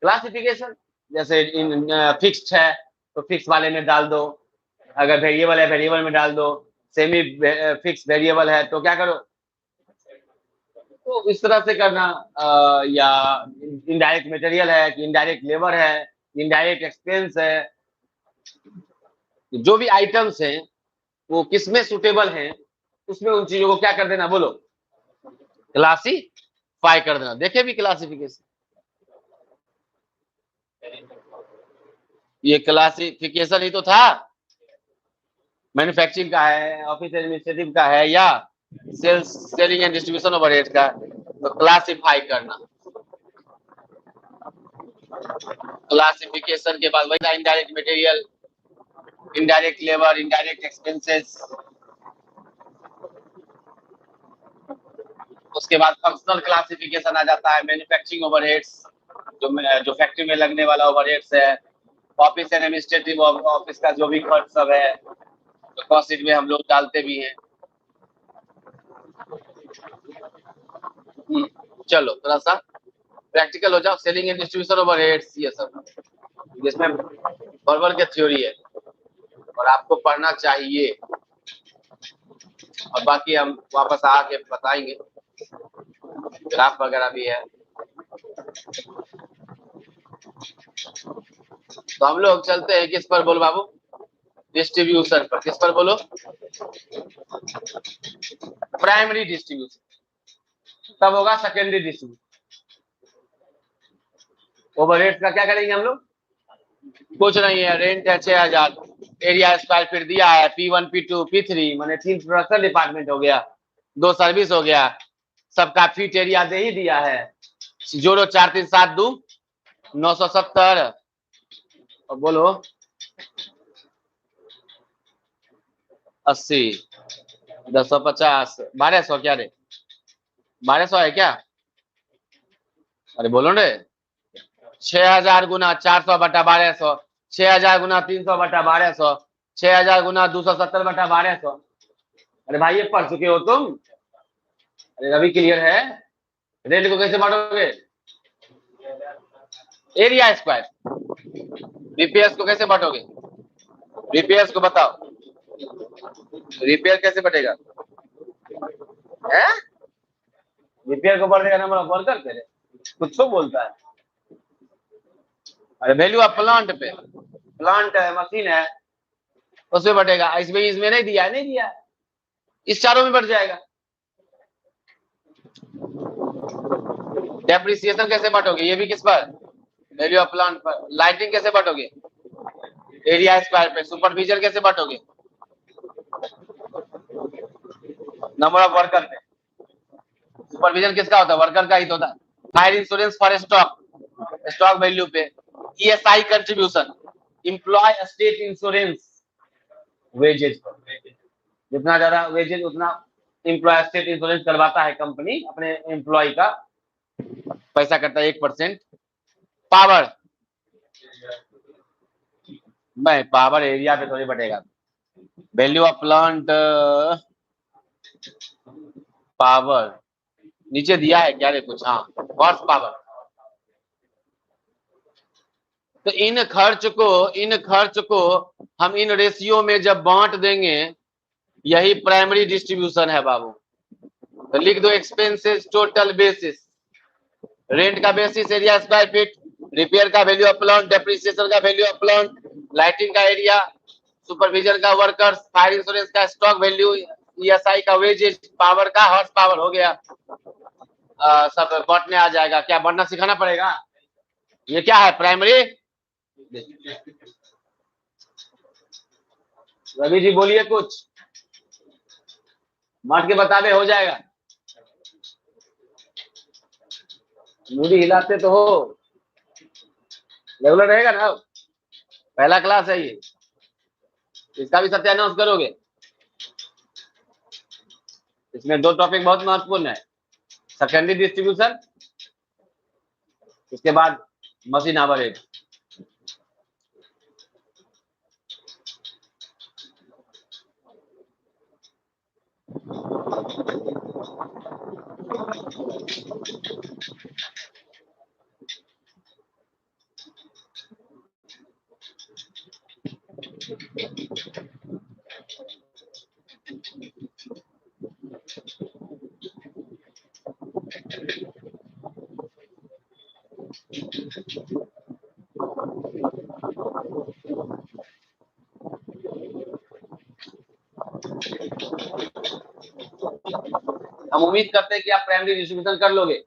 [SPEAKER 1] Classification जैसे इन फिक्स्ड है तो फिक्स वाले में डाल दो, अगर वेरिएबल है वेरिएबल में डाल दो, सेमी फिक्स वेरिएबल है तो क्या करो, तो इस तरह से करना। या इनडायरेक्ट मटेरियल है कि इनडायरेक्ट लेबर है, इनडायरेक्ट एक्सपेंस है, जो भी आइटम्स हैं वो किसमें सुटेबल हैं, उसमें उन चीजों को क्या कर देना बोलो? क्लासिफाई कर देना। देखे भी क्लासिफिकेशन, ये क्लासिफिकेशन ही तो था। मैन्युफैक्चरिंग का है, ऑफिस एडमिनिस्ट्रेटिव का है, या सेलिंग एंड डिस्ट्रीब्यूशन ओवरहेड का, तो क्लासिफाई करना। क्लासिफिकेशन के बाद वही indirect material, indirect labour, indirect expenses. उसके बाद फंक्शनल क्लासिफिकेशन आ जाता है, मैन्युफैक्चरिंग ओवरहेड्स, जो फैक्ट्री में लगने वाला ओवरहेड्स है, ऑफिस एंड एडमिनिस्ट्रेटिव ऑफिस का जो भी खर्च सब है, तो कॉस्ट शीट में हम लोग डालते भी हैं। चलो थोड़ा सा प्रैक्टिकल हो जाओ। सेलिंग एंड डिस्ट्रीब्यूशन ओवरहेड्स, ये सब जिसमें बर्बर के थ्योरी है और आपको पढ़ना चाहिए, और बाकी हम वापस आके बताएंगे, ग्राफ वगैरह भी है। तो हम लोग चलते हैं किस पर बोलो बाबू? डिस्ट्रीब्यूशन पर। किस पर बोलो? प्राइमरी डिस्ट्रीब्यूशन, तब होगा सेकेंडरी डिस्ट्रीब्यूशन। ओवरहेड्स का क्या करेंगे हम लोग? कुछ नहीं है, रेंट है 6000, एरिया स्क्वायर फीट दिया है, P1 P2 P3, माने 3 प्रोडक्शन डिपार्टमेंट हो गया, 2 सर्विस हो गया, सबका फीट एरिया दे ही दिया है। जोड़ो 4 3 7 2 970, और बोलो 80 1050 1200, क्या रे 1200 है क्या? अरे बोलो रे, 6000 गुना 400 बटा 1200, 6000 गुना 300 बटा 1200, 6000 गुना 270 बटा 1200। अरे भाई ये पढ़ चुके हो तुम? अरे रवि क्लियर है? रेंट को कैसे बांटोगे? Area square. रिपेयर्स को कैसे बांटोगे? रिपेयर्स को बताओ, रिपेयर कैसे बटेगा? रिपेयर को बढ़ नंबर ऑफ वर्कर तेरे कुछ तो बोलता है। अरे वैल्यू ऑफ प्लांट पे, प्लांट है, मशीन है, उसमें बढ़ेगा। इसमें नहीं दिया है, नहीं दिया है, इस चारों में बढ़ जाएगा। डेप्रिसिएशन कैसे बांटोगे? ये भी किस पर? वैल्यू ऑफ प्लांट पर। लाइटिंग कैसे बांटोगे? एरिया स्क्वायर पे। सुपरविजन कैसे बांटोगे? नंबर ऑफ वर्कर पे। सुपरविजन किसका होता है? वर्कर का ही तो होता है। Fire insurance for stock, stock value पे। ESI contribution, employ state insurance, wages पर। जितना ज्यादा वेजेज उतना एम्प्लॉय स्टेट इंश्योरेंस करवाता है कंपनी अपने एम्प्लॉय का, पैसा कटता है 1%। पावर, नहीं पावर एरिया पे थोड़ी बटेगा। वैल्यू ऑफ प्लांट, पावर नीचे दिया है क्या रे कुछ? हाँ, हॉर्स पावर। तो इन खर्च को हम इन रेशियो में जब बांट देंगे, यही प्राइमरी डिस्ट्रीब्यूशन है बाबू। तो लिख दो एक्सपेंसेस टोटल बेसिस, रेंट का basis area square feet, repair का वैल्यू ऑफ प्लांट, डेप्रिसिएशन का वैल्यू ऑफ प्लांट, लाइटिंग का एरिया, सुपरविजन का वर्कर्स, फायर इंश्योरेंस का स्टॉक वैल्यू, ईएसआई का वेजेस, पावर का हॉर्स पावर हो गया। सब बढ़ने आ जाएगा। क्या बढ़ना सिखाना पड़ेगा? ये क्या है? प्राइमरी। रवि जी बोलिए कुछ, मट के बता दे, हो जाएगा। मूडी हिलाते तो हो, रेगुलर रहेगा ना? पहला क्लास है ये, इसका भी सत्यानाश करोगे? इसमें दो टॉपिक बहुत महत्वपूर्ण है, सेकेंडरी डिस्ट्रीब्यूशन, उसके बाद मशीन आवर रेट। हम उम्मीद करते हैं कि आप प्राइमरी डिस्ट्रीब्यूशन कर लोगे।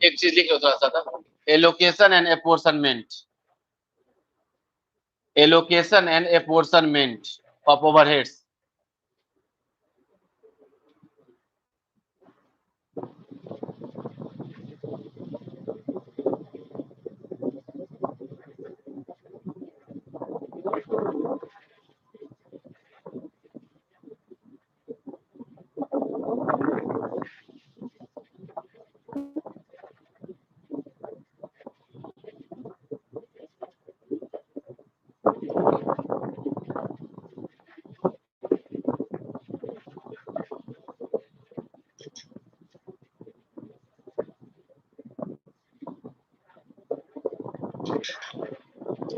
[SPEAKER 1] एक चीज लिख लो थोड़ा सा था, allocation and apportionment, allocation and apportionment of overheads.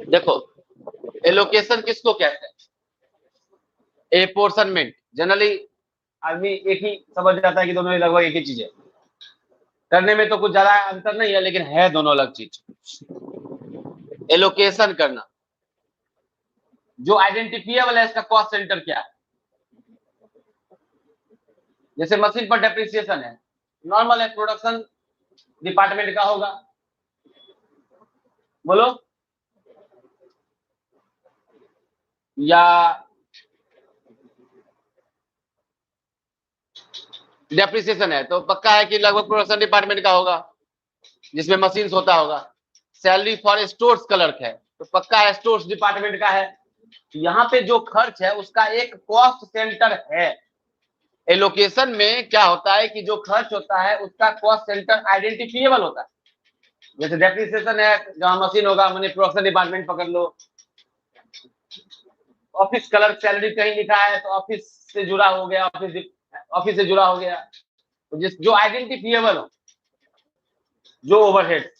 [SPEAKER 1] देखो, एलोकेशन किसको कहते हैं? अपोर्शनमेंट जनरली आदमी एक ही समझ जाता है कि दोनों लगभग एक ही चीज है, करने में तो कुछ ज्यादा अंतर नहीं है, लेकिन है दोनों अलग चीज। एलोकेशन करना, जो आइडेंटिफिएबल है इसका कॉस्ट सेंटर क्या है? जैसे मशीन पर डेप्रिसिएशन है, नॉर्मल है, प्रोडक्शन डिपार्टमेंट का होगा, बोलो, या डेप्रिसिएशन है तो पक्का है कि लगभग प्रोडक्शन डिपार्टमेंट का होगा, जिसमें मशीन्स होता होगा। सैलरी फॉर स्टोर्स क्लर्क है तो पक्का है स्टोर्स डिपार्टमेंट का है। यहाँ पे जो खर्च है उसका एक कॉस्ट सेंटर है। एलोकेशन में क्या होता है कि जो खर्च होता है उसका कॉस्ट सेंटर आइडेंटिफिएबल होता है। जैसे डेप्रिसिएशन है, जहां मशीन होगा, मैंने प्रोडक्शन डिपार्टमेंट पकड़ लो। ऑफिस क्लर्क सैलरी कहीं लिखा है तो ऑफिस से जुड़ा हो गया, ऑफिस से जुड़ा हो गया। तो जो आइडेंटिफिएबल हो, जो ओवरहेड,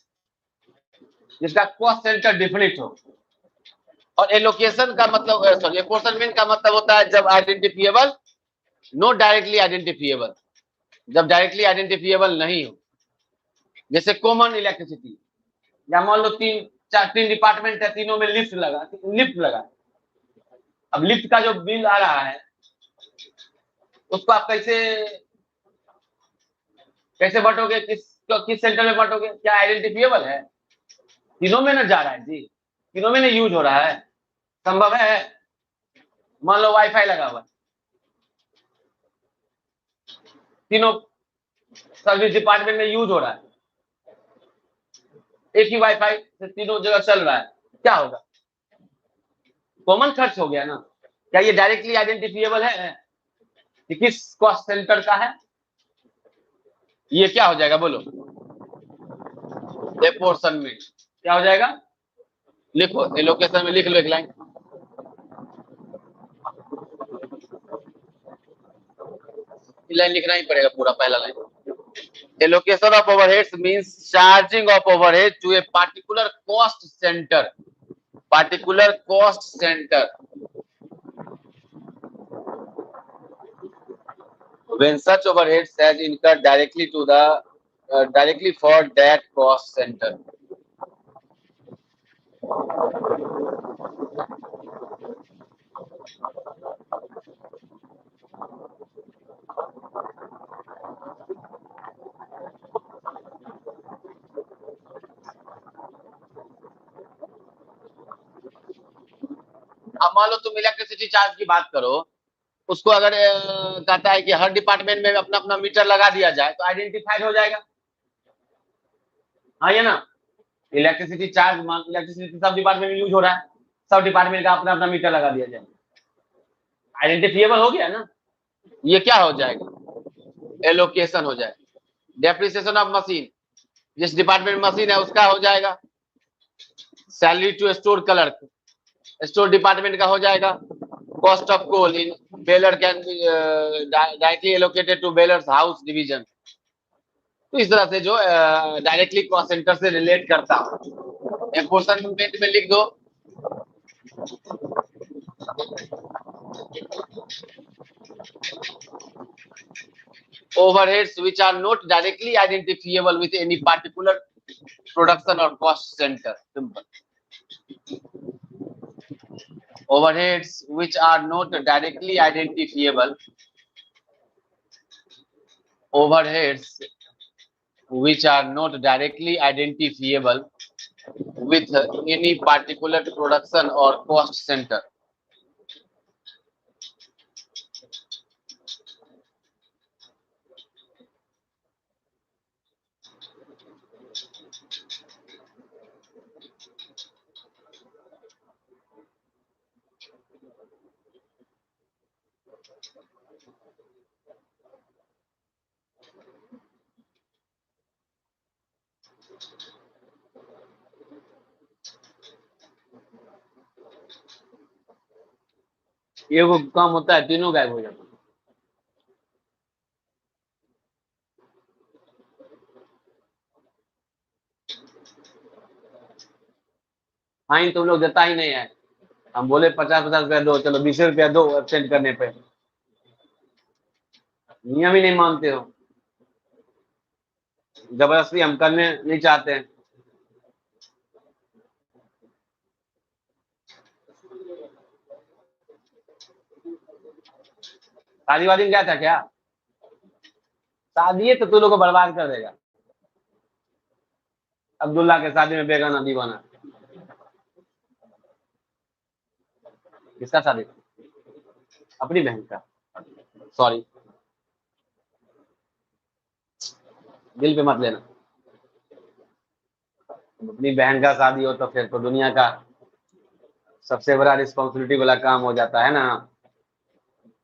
[SPEAKER 1] जिसका कॉस्ट सेंटर डिफिनिट हो। और एलोकेशन का मतलब, सॉरी, अपोर्शनमेंट का मतलब होता है जब आइडेंटिफिएबल, नो डायरेक्टली आइडेंटिफिएबल, जब डायरेक्टली आइडेंटिफिएबल नहीं हो। जैसे कॉमन इलेक्ट्रिसिटी, या मान लो तीन डिपार्टमेंट है, तीनों में लिफ्ट लगा। अब लिफ्ट का जो बिल आ रहा है उसको आप कैसे बांटोगे? किस सेंटर में बांटोगे? क्या आइडेंटिफिएबल है? तीनों में ना जा रहा है जी, तीनों में ना यूज हो रहा है, संभव है। मान लो वाईफाई लगा हुआ, तीनों सर्विस डिपार्टमेंट में यूज हो रहा है, एक ही वाईफाई से तीनों जगह चल रहा है, क्या होगा? कॉमन खर्च हो गया ना। क्या ये डायरेक्टली आइडेंटिफिएबल है कि किस कॉस्ट सेंटर का है? ये क्या हो जाएगा बोलो? अपोर्शनमेंट। क्या हो जाएगा? लिखो एलोकेशन में लिख लो एक लाइन, लाइन लिखना ही पड़ेगा पूरा पहला line. Allocation of overheads means charging of overhead to a particular cost centre, particular cost center when such overheads has incurred directly to the directly for that cost center. अब मान लो तुम इलेक्ट्रिसिटी चार्ज की बात करो, उसको अगर कहता है कि हर डिपार्टमेंट में अपना अपना मीटर लगा दिया जाए तो आइडेंटिफाइड हो जाएगा। हाँ ये ना, इलेक्ट्रिसिटी चार्ज इलेक्ट्रिसिटी सब डिपार्टमेंट में यूज हो रहा है, सब डिपार्टमेंट का अपना अपना मीटर लगा दिया जाए, आइडेंटिफिएबल हो गया ना। ये क्या हो जाएगा, एलोकेशन हो जाएगा। डेप्रिसिएशन ऑफ मशीन, जिस डिपार्टमेंट में मशीन है उसका हो जाएगा। Salary to store clerk, store department का हो जाएगा। Cost of coal in boiler can be directly allocated to boilers house division. तो इस तरह से जो डायरेक्टली कॉस्ट सेंटर से रिलेट करता हो, एक पोर्शन में लिख दो। Overheads which are not directly identifiable with any particular production or cost center. Simple. Overheads which are not directly identifiable. Overheads which are not directly identifiable with any particular production or cost center. ये वो काम होता है, तीनों गायब हो जाता है। फाइन तुम लोग देता ही नहीं है, हम बोले 50-50 रुपया दो, चलो 20 रुपया दो एब्सेंट करने पे, नियम ही नहीं मानते हो। जबरदस्ती हम करने नहीं चाहते हैं। शादी वादी में क्या था क्या, शादी है तो तू लोग को बर्बाद कर देगा। अब्दुल्ला के शादी में बेगाना दीवाना, किसका शादी, अपनी बहन का, सॉरी दिल पे मत लेना। अपनी बहन का शादी हो तो फिर तो दुनिया का सबसे बड़ा रिस्पॉन्सिबिलिटी वाला काम हो जाता है ना।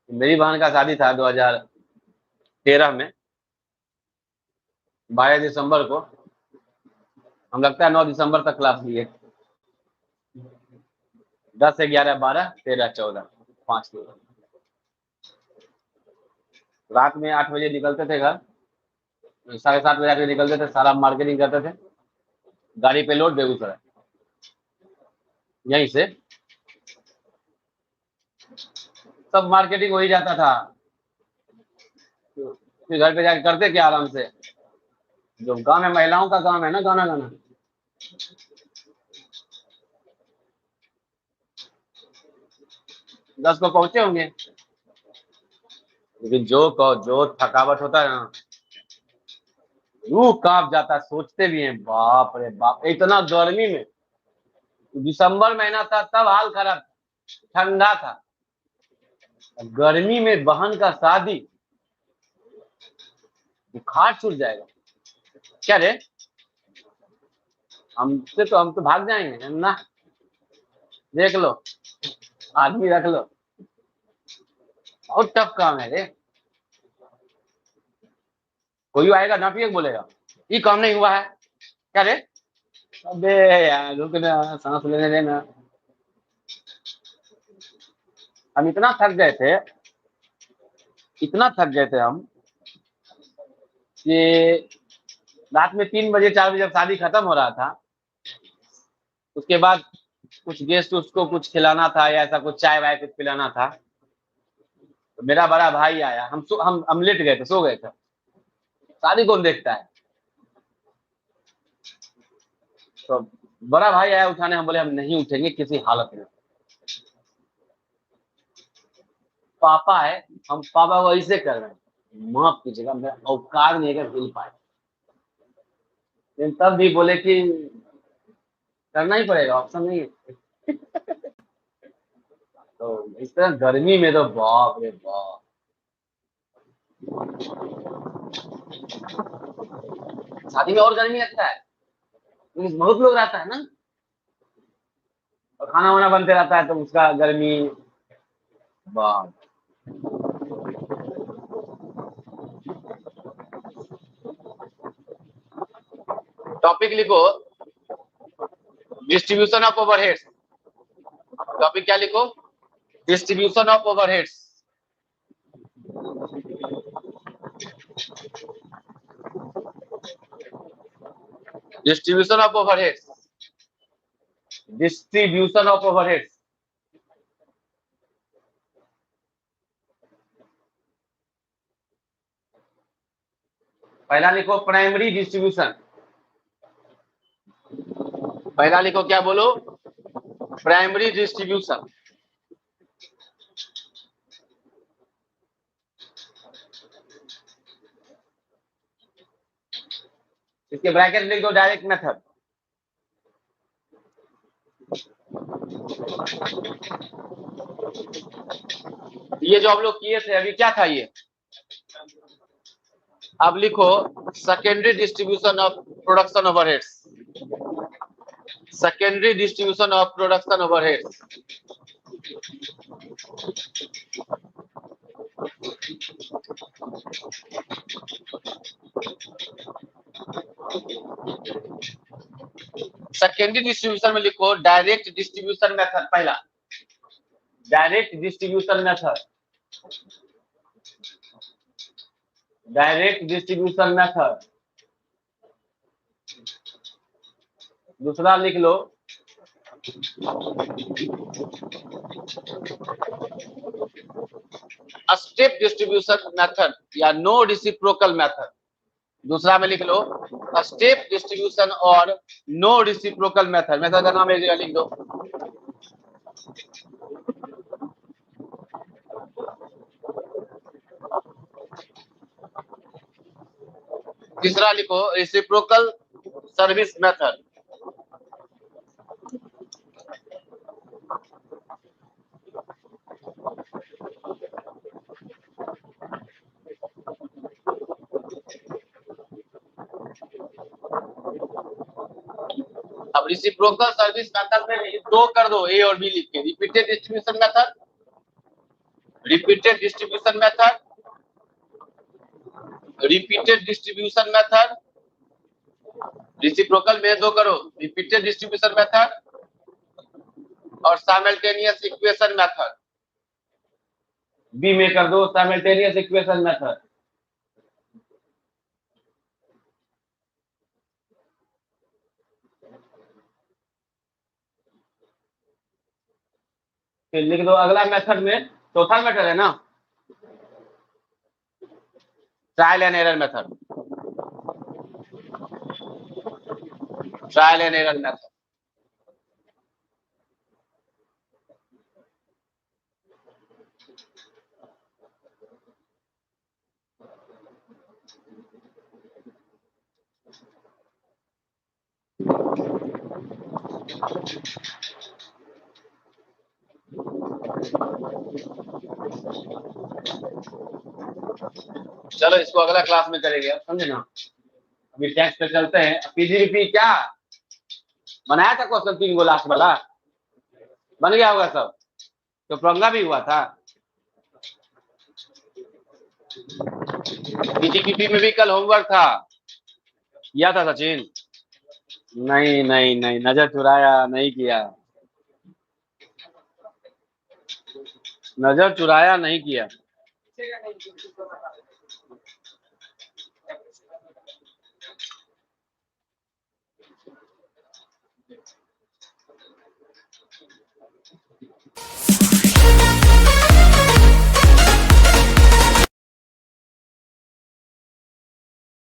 [SPEAKER 1] मेरी बहन का शादी था 2013 में, 22 दिसंबर को। हम लगता है 9 दिसंबर तक क्लास लिए, 10 से 11, 12, 13, 14, 5 दिन। रात में 8 बजे निकलते थे घर, 7:30 बजे आके निकलते थे, सारा मार्केटिंग करते थे, गाड़ी पे लोड बेगूसराय, यहीं से सब मार्केटिंग हो ही जाता था। फिर घर पे जाके करते क्या आराम से, जो काम है महिलाओं का काम है ना गाना गाना। दस को पहुंचे होंगे, लेकिन जो थकावट होता है ना, रूह कांप जाता है, सोचते भी हैं बाप रे बाप, इतना गर्मी में। दिसंबर महीना था तब हाल खराब, ठंडा था, गर्मी में बहन का शादी, बुखार छूट जाएगा क्या रे, हम तो भाग जाएंगे ना। देख लो, आदमी रख लो, बहुत टफ काम है रे। कोई आएगा ना फिर बोलेगा ये काम नहीं हुआ है क्या रे, अबे यार रुकना, सांस लेने देना। हम इतना थक गए थे, इतना थक गए थे हम कि रात में 3 बजे 4 बजे जब शादी खत्म हो रहा था, उसके बाद कुछ गेस्ट उसको कुछ खिलाना था या ऐसा कुछ चाय वाय कुछ पिलाना था, तो मेरा बड़ा भाई आया। हम लेट गए थे, सो गए थे। शादी कौन देखता है? तो बड़ा भाई आया उठाने, हम बोले हम नहीं उठेंगे किसी हालत में। पापा है, हम पापा को ऐसे कर रहे हैं, माफ कीजिएगा मेरा औकात नहीं है कि हिल पाए, लेकिन तब भी बोले कि करना ही पड़ेगा, ऑप्शन नहीं है। तो इस तरह गर्मी में तो बाप रे बाप। शादी में और गर्मी लगता है क्योंकि बहुत लोग रहता है ना, और खाना वाना बनते रहता है तो उसका गर्मी, बाप। टॉपिक लिखो, डिस्ट्रीब्यूशन ऑफ ओवरहेड्स। टॉपिक क्या लिखो? Distribution of overheads. Distribution of overheads, distribution of overheads. पहला लिखो प्राइमरी डिस्ट्रीब्यूशन। पहला लिखो, क्या बोलो? Primary distribution. इसके ब्रैकेट लिख दो, डायरेक्ट मेथड। ये जो हम लोग किए थे अभी, क्या था ये? अब लिखो secondary distribution of production overheads. Secondary distribution of production overheads. Secondary distribution में लिखो डायरेक्ट डिस्ट्रीब्यूशन मेथड। पहला direct distribution method, direct distribution method. दूसरा लिख लो स्टेप डिस्ट्रीब्यूशन मेथड या नो रेसिप्रोकल मेथड। दूसरा में लिख लो स्टेप डिस्ट्रीब्यूशन और नो रेसिप्रोकल मेथड। मेथड का नाम लिख दो। तीसरा लिखो रेसिप्रोकल सर्विस मेथड। अब रेसिप्रोकल सर्विस मेथड में दो कर दो, ए और बी लिख के। Repeated distribution method, repeated distribution method, repeated distribution method. Reciprocal में दो करो, रिपीटेड डिस्ट्रीब्यूशन मेथड और साइमल्टेनियस इक्वेशन मेथड। बी में कर दो साइमल्टेनियस इक्वेशन मेथड। फिर लिख दो अगला मेथड में, चौथा मेथड है ना, trial and error method. Trial and error method. चलो इसको अगला क्लास में करेंगे, अब समझे ना। अभी टेक्स्ट पे चलते हैं। पीजीडीपी क्या बनाया था क्वेश्चन 3 गो लास्ट वाला? बन गया होगा सब? तो प्रंगा भी हुआ था। पीजीडीपी में भी कल होमवर्क था, किया था सचिन? नहीं नहीं नहीं, नजर चुराया नहीं किया। नजर चुराया नहीं किया।